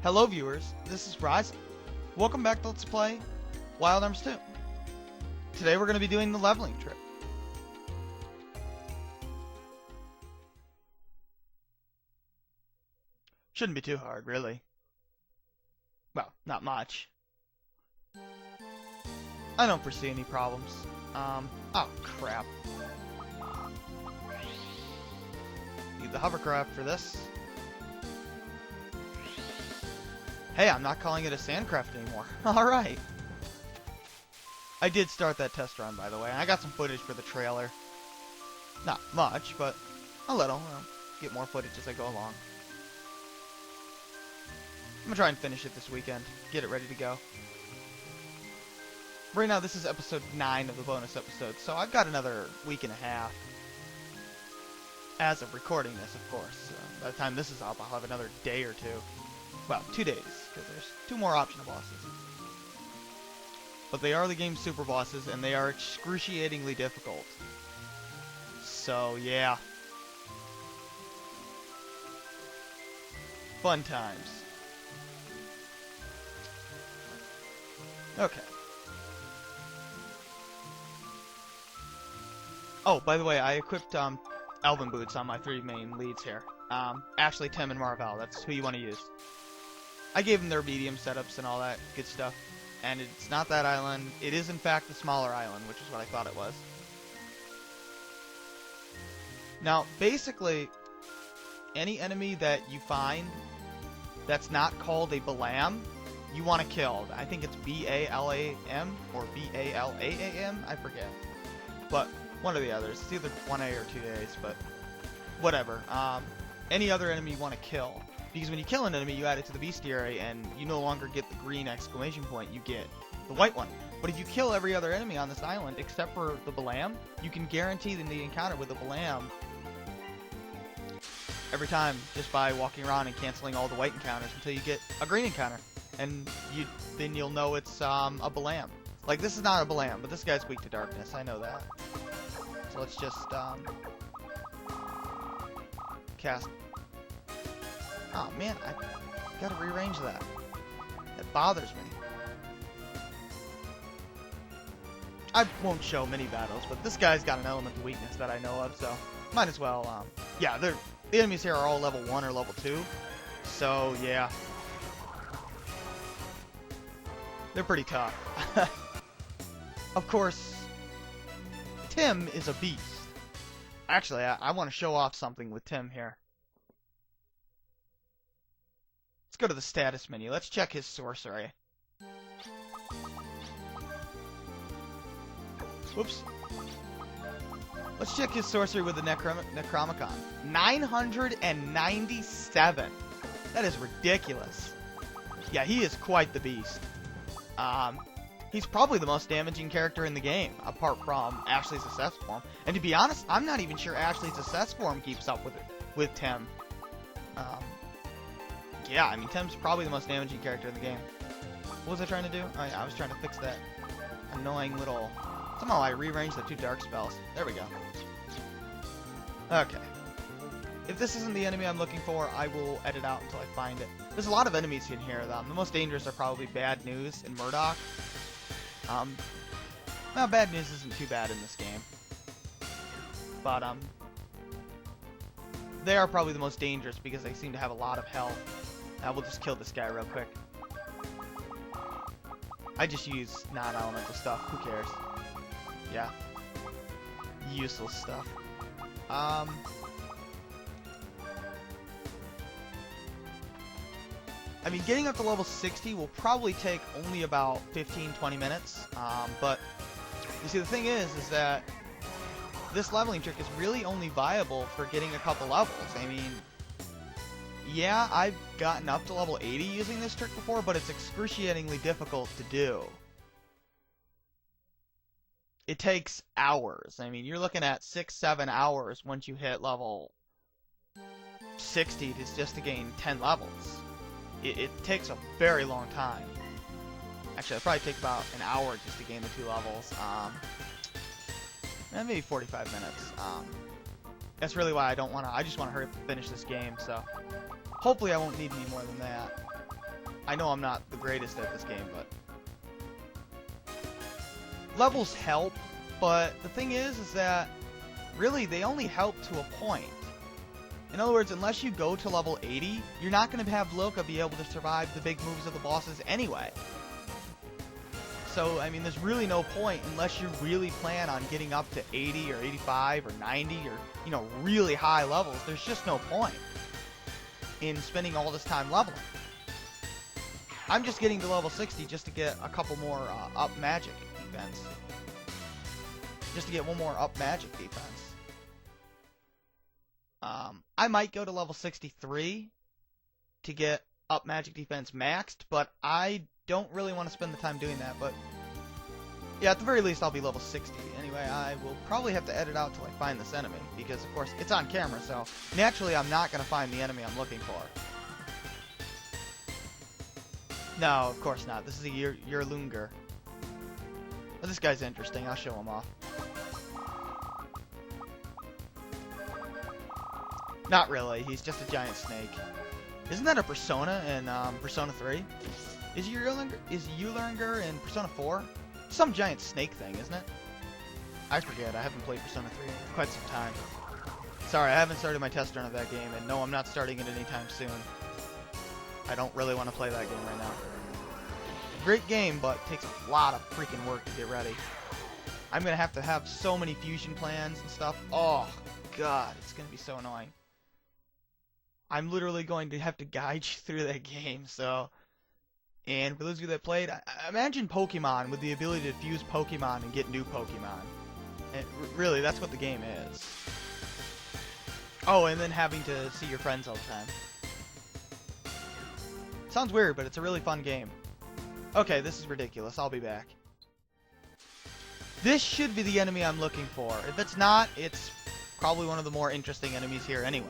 Hello viewers, this is Ryzen. Welcome back to Let's Play Wild Arms 2. Today we're going to be doing the leveling trip. Shouldn't be too hard, really. Well, not much. I don't foresee any problems. Oh crap. Need the hovercraft for this. Hey, I'm not calling it a sandcraft anymore. Alright. I did start that test run, by the way. I got some footage for the trailer. Not much, but a little. I'll get more footage as I go along. I'm gonna try and finish it this weekend. Get it ready to go. Right now, this is episode 9 of the bonus episode, so I've got another week and a half. As of recording this, of course. By the time this is up, I'll have another day or two. Well, 2 days, because there's 2 more optional bosses. But they are the game's super bosses, and they are excruciatingly difficult. So, yeah. Fun times. Okay. Oh, by the way, I equipped Elven boots on my 3 main leads here. Ashley, Tim, and Marvell. That's who you want to use. I gave them their medium setups and all that good stuff. And it's not that island. It is, in fact, the smaller island, which is what I thought it was. Now, basically, any enemy that you find that's not called a Balam, you want to kill. I think it's B-A-L-A-M or B-A-L-A-A-M. I forget. But one of the others. It's either 1A or 2A's, but whatever. Any other enemy you want to kill. Because when you kill an enemy, you add it to the bestiary, and you no longer get the green exclamation point, you get the white one. But if you kill every other enemy on this island, except for the Balam, you can guarantee them the encounter with the Balam every time, just by walking around and canceling all the white encounters until you get a green encounter. And then you'll know it's a Balam. Like, this is not a Balam, but this guy's weak to darkness, I know that. So let's just cast. Oh man, I gotta rearrange that. That bothers me. I won't show many battles, but this guy's got an element of weakness that I know of, so might as well, yeah, the enemies here are all level 1 or level 2, so yeah. They're pretty tough. Of course, Tim is a beast. Actually, I want to show off something with Tim here. Let's go to the status menu. Let's check his sorcery. Whoops. Let's check his sorcery with the Necromicon. 997. That is ridiculous. Yeah, he is quite the beast. He's probably the most damaging character in the game, apart from Ashley's Assess Form. And to be honest, I'm not even sure Ashley's Assess Form keeps up with Tim. Yeah, I mean, Tim's probably the most damaging character in the game. What was I trying to do? Oh, yeah, I was trying to fix that annoying little... Somehow I rearranged the 2 dark spells. There we go. Okay. If this isn't the enemy I'm looking for, I will edit out until I find it. There's a lot of enemies in here, though. The most dangerous are probably Bad News and Murdoch. Well, Bad News isn't too bad in this game. But, they are probably the most dangerous because they seem to have a lot of health. We'll just kill this guy real quick. I just use non-elemental stuff. Who cares? Yeah. Useless stuff. I mean, getting up to level 60 will probably take only about 15-20 minutes. But, you see, the thing is that this leveling trick is really only viable for getting a couple levels. I mean, yeah, I've gotten up to level 80 using this trick before, but it's excruciatingly difficult to do. It takes hours. I mean, you're looking at 6-7 hours once you hit level 60 just to gain 10 levels. It takes a very long time. Actually, it'll probably take about an hour just to gain the 2 levels. Maybe 45 minutes. That's really why I don't want to. I just want to hurry up and finish this game, so hopefully I won't need any more than that. I know I'm not the greatest at this game, but levels help, but the thing is that really they only help to a point. In other words, unless you go to level 80, you're not going to have Loka be able to survive the big moves of the bosses anyway. So, I mean, there's really no point unless you really plan on getting up to 80 or 85 or 90 or, you know, really high levels. There's just no point in spending all this time leveling. I'm just getting to level 60 just to get a couple more up magic defense. Just to get one more up magic defense. I might go to level 63 to get up magic defense maxed, but I don't really want to spend the time doing that. But yeah, at the very least, I'll be level 60. Anyway, I will probably have to edit out till I find this enemy, because of course it's on camera, so naturally I'm not going to find the enemy I'm looking for. No, of course not. This is a Yerlunger. But this guy's interesting. I'll show him off. Not really. He's just a giant snake. Isn't that a Persona in Persona 3? Is Yerlunger in Persona 4? Some giant snake thing, isn't it? I forget. I haven't played Persona 3 in quite some time. Sorry, I haven't started my test run of that game, and no, I'm not starting it anytime soon. I don't really want to play that game right now. Great game, but takes a lot of freaking work to get ready. I'm going to have so many fusion plans and stuff. Oh, God, it's going to be so annoying. I'm literally going to have to guide you through that game, so... And for those of you that played, imagine Pokemon with the ability to fuse Pokemon and get new Pokemon. And really, that's what the game is. Oh, and then having to see your friends all the time. Sounds weird, but it's a really fun game. Okay, this is ridiculous. I'll be back. This should be the enemy I'm looking for. If it's not, it's probably one of the more interesting enemies here anyway.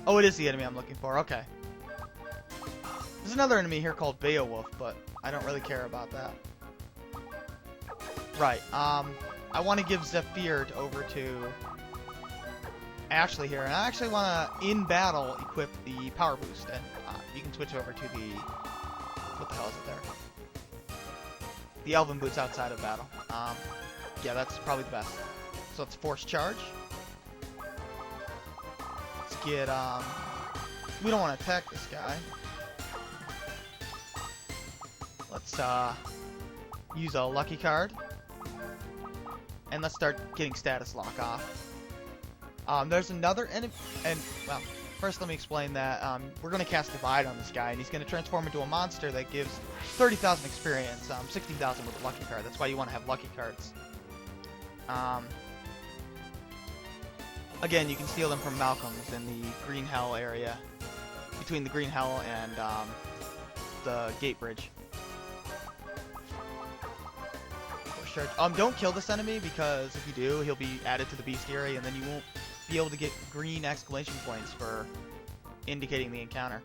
Oh, it is the enemy I'm looking for. Okay. There's another enemy here called Beowulf, but I don't really care about that. Right, I want to give Zephyr over to Ashley here, and I actually want to, in battle, equip the power boost, and you can switch over to the, what the hell is it there? The Elven boots outside of battle. Yeah, that's probably the best. So let's force charge. Let's get, we don't want to attack this guy. Let's use a lucky card, and let's start getting status lock off. There's another enemy, and well, first let me explain that we're going to cast Divide on this guy, and he's going to transform into a monster that gives 30,000 experience, 60,000 with a lucky card. That's why you want to have lucky cards. Again, you can steal them from Malcolm's in the Green Hell area, between the Green Hell and the Gate Bridge. Don't kill this enemy, because if you do, he'll be added to the bestiary, and then you won't be able to get green exclamation points for indicating the encounter.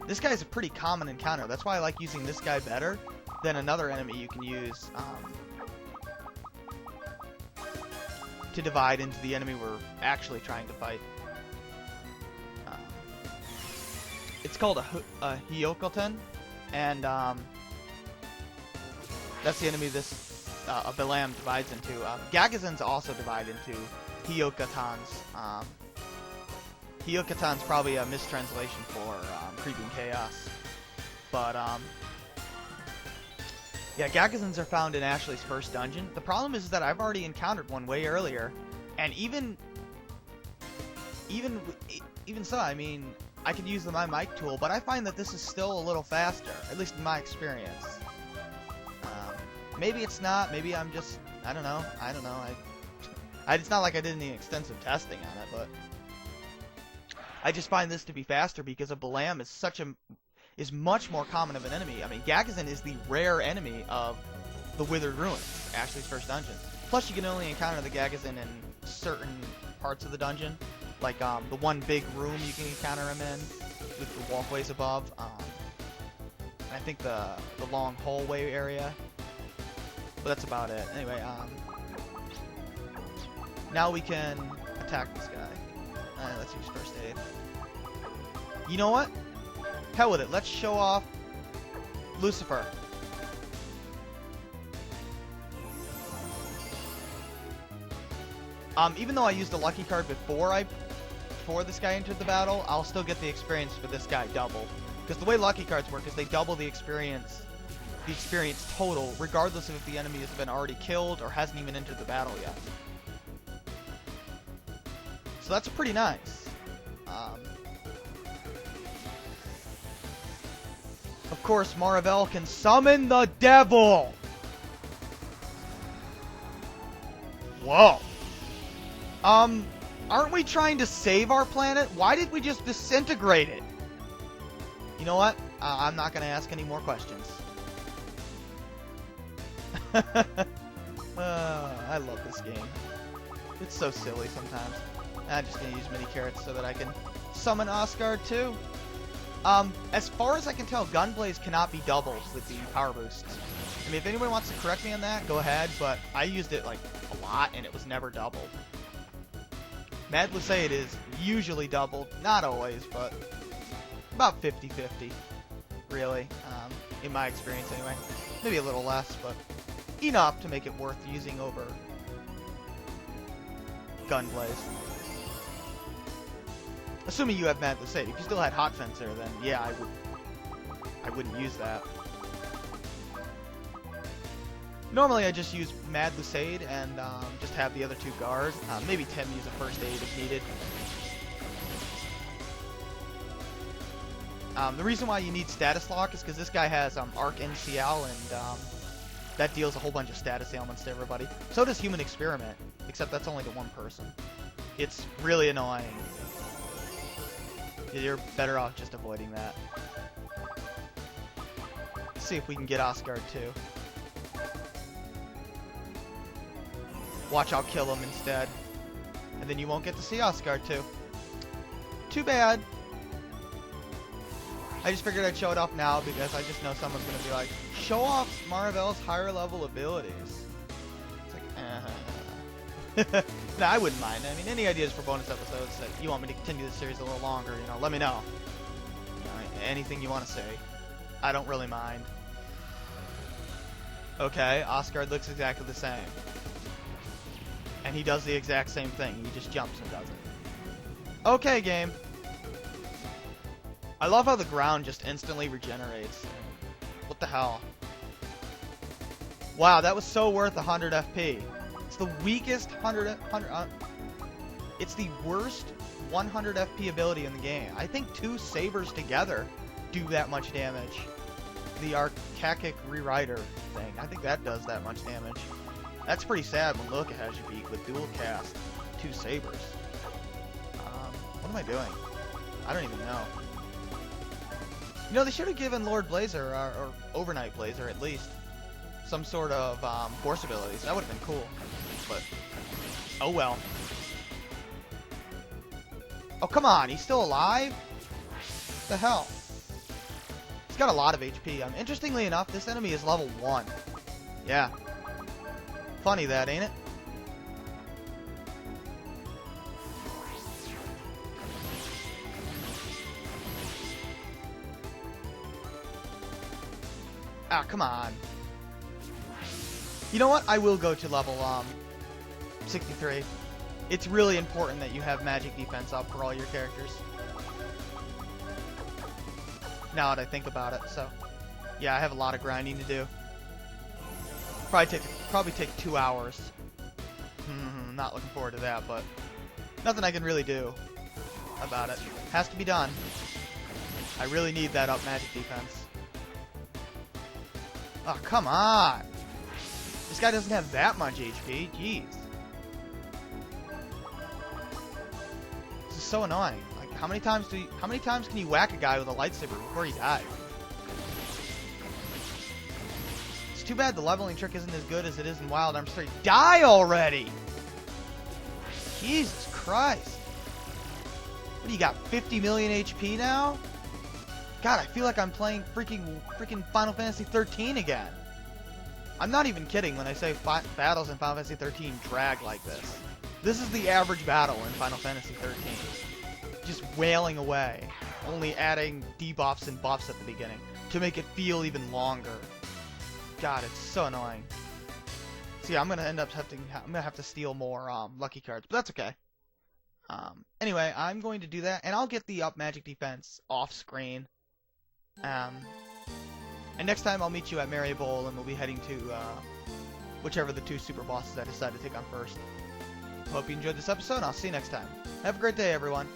This guy is a pretty common encounter. That's why I like using this guy better than another enemy you can use to divide into the enemy we're actually trying to fight. It's called a Hyokoten, and that's the enemy this a Balaam divides into. Gagazins also divide into Hyokotans. Hyokotan's probably a mistranslation for Creeping Chaos. But, yeah, Gagazins are found in Ashley's first dungeon. The problem is that I've already encountered one way earlier, and even so, I mean, I could use the My Mic tool, but I find that this is still a little faster, at least in my experience. Maybe it's not. Maybe I'm just. I don't know. It's not like I did any extensive testing on it, but I just find this to be faster because a Balaam is much more common of an enemy. I mean, Gagazin is the rare enemy of the Withered Ruins, Ashley's first dungeon. Plus, you can only encounter the Gagazin in certain parts of the dungeon, like the one big room you can encounter him in with the walkways above. I think the long hallway area. But that's about it. Anyway, now we can attack this guy. Let's use first aid. You know what? Hell with it. Let's show off Lucifer. Even though I used a lucky card before this guy entered the battle, I'll still get the experience for this guy double. Because the way lucky cards work is they double the experience total, regardless of if the enemy has been already killed or hasn't even entered the battle yet. So that's pretty nice. Of course, Maravel can summon the devil! Whoa! Aren't we trying to save our planet? Why did we just disintegrate it? You know what? I'm not gonna ask any more questions. I love this game. It's so silly sometimes. I'm just gonna use mini carrots so that I can summon Oscar too. As far as I can tell, Gunblaze cannot be doubled with the power boosts. I mean, if anyone wants to correct me on that, go ahead, but I used it like a lot and it was never doubled. Mad Lucade is usually doubled, not always, but about 50-50, really, in my experience anyway. Maybe a little less, but enough to make it worth using over Gunblaze. Assuming you have Mad Lucade. If you still had Hot Fencer, then yeah, I wouldn't use that. Normally I just use Mad Lucade and just have the other two guard. Maybe Tim use a first aid if needed. The reason why you need status lock is because this guy has Arc NCL and that deals a whole bunch of status ailments to everybody. So does Human Experiment, except that's only to one person. It's really annoying. You're better off just avoiding that. Let's see if we can get Oscar too. Watch, I'll kill him instead. And then you won't get to see Oscar too. Too bad. I just figured I'd show it off now because I just know someone's going to be like, show off Maravel's higher level abilities. It's like, nah, I wouldn't mind. I mean, any ideas for bonus episodes that you want me to continue this series a little longer, you know, let me know. You know, anything you want to say. I don't really mind. Okay, Oscar looks exactly the same. And he does the exact same thing. He just jumps and does it. Okay, game. I love how the ground just instantly regenerates. What the hell? Wow, that was so worth 100 FP. It's the weakest it's the worst 100 FP ability in the game. I think two sabers together do that much damage. The Archaic Rewriter thing. I think that does that much damage. That's pretty sad when Loka has you beat with dual cast 2 sabers. What am I doing? I don't even know. You know, they should have given Lord Blazer, or Overnight Blazer at least, some sort of force abilities. That would have been cool. But, oh well. Oh, come on. He's still alive? What the hell? He's got a lot of HP. Interestingly enough, this enemy is level 1. Yeah. Funny that, ain't it? Ah, come on. You know what? I will go to level 63. It's really important that you have magic defense up for all your characters. Now that I think about it, so yeah, I have a lot of grinding to do. Probably take 2 hours. Not looking forward to that, but nothing I can really do about it. Has to be done. I really need that up magic defense. Oh, come on! This guy doesn't have that much HP. Jeez. This is so annoying. Like, how many times can you whack a guy with a lightsaber before he dies? It's too bad the leveling trick isn't as good as it is in Wild Arms 3. Die already! Jesus Christ. What do you got, 50 million HP now? God, I feel like I'm playing freaking Final Fantasy 13 again. I'm not even kidding when I say battles in Final Fantasy 13 drag like this. This is the average battle in Final Fantasy 13. Just wailing away. only adding debuffs and buffs at the beginning to make it feel even longer. God, it's so annoying. See, I'm gonna have to steal more lucky cards, but that's okay. Anyway, I'm going to do that, and I'll get the up magic defense off screen. And next time I'll meet you at Merry Bowl, and we'll be heading to whichever the 2 super bosses I decide to take on first. Hope you enjoyed this episode, and I'll see you next time. Have a great day, everyone.